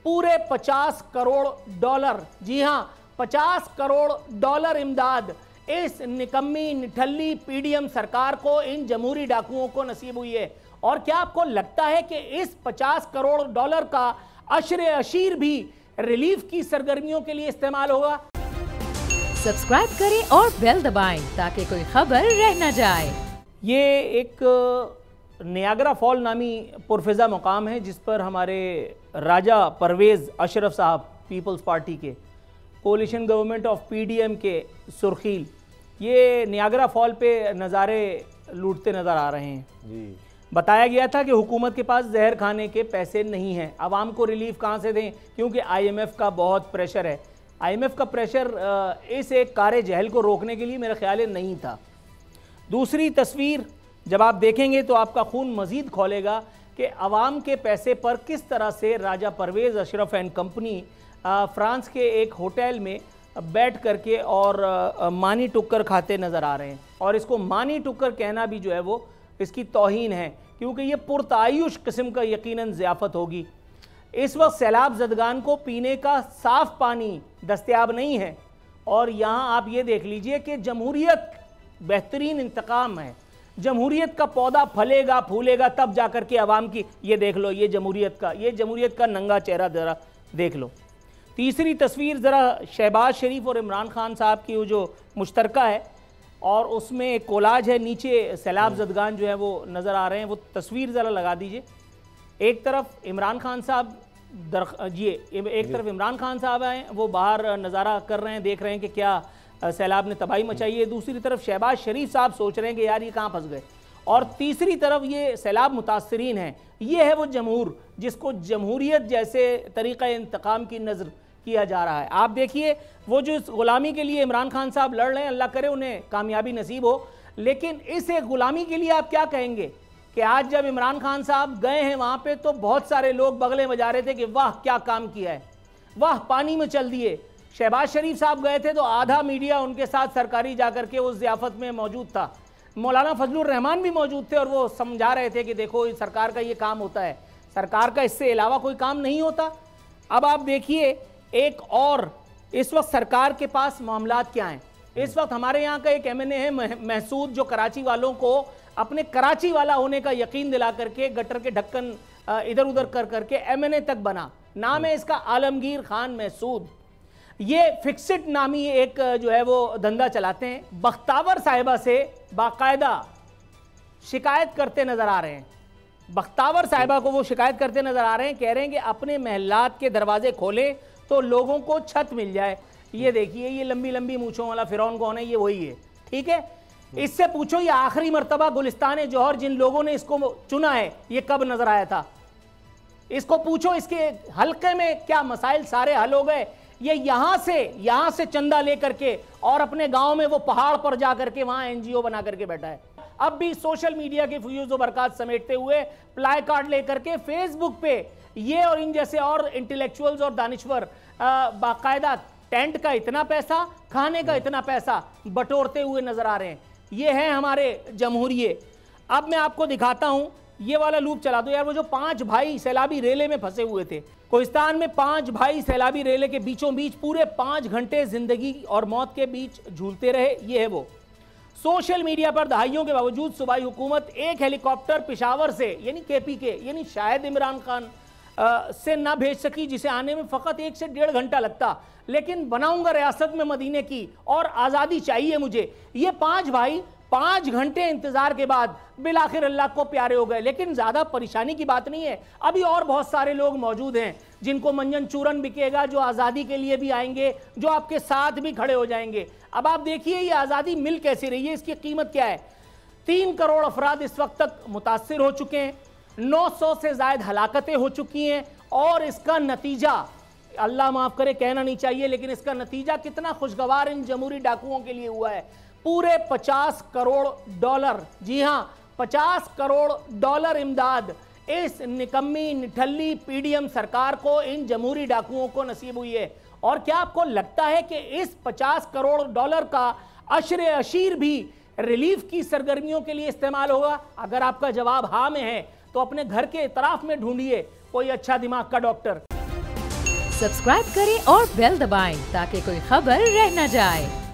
पूरे 50 करोड़ डॉलर, जी हां, 50 करोड़ डॉलर इमदाद इस निकम्मी निठल्ली पीडीएम सरकार को, इन जमहूरी डाकुओं को नसीब हुई है। और क्या आपको लगता है कि इस 50 करोड़ डॉलर का अशरे अशीर भी रिलीफ की सरगर्मियों के लिए इस्तेमाल होगा? सब्सक्राइब करें और बेल दबाएं ताकि कोई खबर रह न जाए। ये एक नियाग्रा फॉल नामी पुरफिजा मुकाम है जिस पर हमारे राजा परवेज़ अशरफ साहब पीपल्स पार्टी के, कोलिशन गवर्नमेंट ऑफ पीडीएम के सुर्खील, ये नियाग्रा फॉल पे नज़ारे लूटते नज़र आ रहे हैं जी। बताया गया था कि हुकूमत के पास जहर खाने के पैसे नहीं हैं, आवाम को रिलीफ कहाँ से दें, क्योंकि आईएमएफ का बहुत प्रेशर है। आईएमएफ का प्रेशर इस एक कार जहल को रोकने के लिए मेरा ख्याल नहीं था। दूसरी तस्वीर जब आप देखेंगे तो आपका खून मज़ीद खौलेगा कि आवाम के पैसे पर किस तरह से Raja Parvez Ashraf and company France के एक होटल में बैठ करके और मानी टुक्कर खाते नज़र आ रहे हैं। और इसको मानी टुक्कर कहना भी जो है वो इसकी तौहीन है, क्योंकि ये पुरतायुश किस्म का यकीनन ज़ियाफ़त होगी। इस वक्त सैलाब ज़दगान को पीने का साफ़ पानी दस्तयाब नहीं है, और यहाँ आप ये देख लीजिए कि जमहूरियत बेहतरीन इंतकाम है। जमहूरियत का पौधा फलेगा फूलेगा तब जाकर के अवाम की, ये देख लो, ये जमहूरियत का नंगा चेहरा ज़रा देख लो। तीसरी तस्वीर ज़रा शहबाज शरीफ और इमरान खान साहब की वो जो मुश्तरका है, और उसमें एक कोलाज है, नीचे सैलाब ज़दगान जो है वो नज़र आ रहे हैं। वो तस्वीर ज़रा लगा दीजिए। एक तरफ इमरान खान साहब एक तरफ इमरान खान साहब हैं, वो बाहर नज़ारा कर रहे हैं, देख रहे हैं कि क्या सैलाब ने तबाही मचाई है। दूसरी तरफ शहबाज शरीफ साहब सोच रहे हैं कि यार ये कहाँ फंस गए। और तीसरी तरफ ये सैलाब मुतासरीन हैं। ये है वो जमहूर जिसको जमहूरियत जैसे तरीक़ा इंतकाम की नज़र किया जा रहा है। आप देखिए वो जो इस गुलामी के लिए इमरान खान साहब लड़ रहे हैं, अल्लाह करे उन्हें कामयाबी नसीब हो, लेकिन इस एक गुलामी के लिए आप क्या कहेंगे कि आज जब इमरान खान साहब गए हैं वहाँ पे तो बहुत सारे लोग बगले बजा रहे थे कि वाह क्या काम किया है, वाह पानी में चल दिए। शहबाज शरीफ साहब गए थे तो आधा मीडिया उनके साथ सरकारी जाकर के उस ज़ियाफ़त में मौजूद था। मौलाना फजलुर रहमान भी मौजूद थे और वो समझा रहे थे कि देखो सरकार का ये काम होता है, सरकार का इससे अलावा कोई काम नहीं होता। अब आप देखिए एक और इस वक्त सरकार के पास मामलात क्या हैं। इस वक्त हमारे यहाँ का एक एमएनए है महसूद, जो कराची वालों को अपने कराची वाला होने का यकीन दिला करके गटर के ढक्कन इधर उधर कर करके एमएनए तक बना। नाम है इसका आलमगीर खान महसूद। ये फिक्सिट नामी एक जो है वो धंधा चलाते हैं। बख्तावर साहिबा से बाकायदा शिकायत करते नजर आ रहे हैं। बख्तावर साहिबा को वो शिकायत करते नजर आ रहे हैं, कह रहे हैं कि अपने महलात के दरवाजे खोलें तो लोगों को छत मिल जाए। ये देखिए ये लंबी लंबी मूंछों वाला फिरौन कौन है, ये वही है, ठीक है। इससे पूछो ये आखिरी मर्तबा गुलिस्तान जौहर जिन लोगों ने इसको चुना है ये कब नजर आया था। इसको पूछो इसके हल्के में क्या मसाइल सारे हल हो गए। ये यहां से चंदा लेकर के और अपने गांव में वो पहाड़ पर जाकर के वहां एनजीओ बना करके बैठा है। अब भी सोशल मीडिया के फ्यूज और बरकत समेटते हुए प्लाई कार्ड लेकर के फेसबुक पे ये और इन जैसे और इंटेलेक्चुअल्स और दानिश्वर बाकायदा टेंट का इतना पैसा, खाने का इतना पैसा बटोरते हुए नजर आ रहे हैं। ये है हमारे जमहूरिये। अब मैं आपको दिखाता हूं, ये वाला लूप चला दो यार। वो जो 5 भाई सैलाबी रेले में फंसे हुए थे, कोहिस्तान में 5 भाई सैलाबी रेले के बीचों बीच पूरे 5 घंटे जिंदगी और मौत के बीच झूलते रहे। ये है वो। सोशल मीडिया पर दहाइयों के बावजूद सूबाई हुकूमत एक हेलीकॉप्टर पेशावर से यानी केपी के यानी शायद इमरान खान से ना भेज सकी, जिसे आने में फ़कत 1 से 1.5 घंटा लगता। लेकिन बनाऊंगा रियासत में मदीने की और आज़ादी चाहिए मुझे। ये 5 भाई 5 घंटे इंतजार के बाद बिलाखिर अल्लाह को प्यारे हो गए। लेकिन ज़्यादा परेशानी की बात नहीं है, अभी और बहुत सारे लोग मौजूद हैं जिनको मंजन चूरन बिकेगा, जो आज़ादी के लिए भी आएंगे, जो आपके साथ भी खड़े हो जाएंगे। अब आप देखिए ये आज़ादी मिल कैसे रही है, इसकी कीमत क्या है। 3 करोड़ अफराद इस वक्त तक मुतासिर हो चुके हैं, 900 से ज़ायद हलाकतें हो चुकी हैं, और इसका नतीजा अल्लाह माफ़ करे कहना नहीं चाहिए, लेकिन इसका नतीजा कितना खुशगवार इन जमहूरी डाकुओं के लिए हुआ है। पूरे 50 करोड़ डॉलर, जी हाँ 50 करोड़ डॉलर इमदाद इस निकम्मी निठल्ली पीडीएम सरकार को, इन जमहूरी डाकुओं को नसीब हुई है। और क्या आपको लगता है कि इस 50 करोड़ डॉलर का अशरे अशीर भी रिलीफ की सरगर्मियों के लिए इस्तेमाल होगा? अगर आपका जवाब हाँ में है तो अपने घर के इतराफ में ढूंढिए कोई अच्छा दिमाग का डॉक्टर। सब्सक्राइब करें और बेल दबाएं ताकि कोई खबर रह न जाए।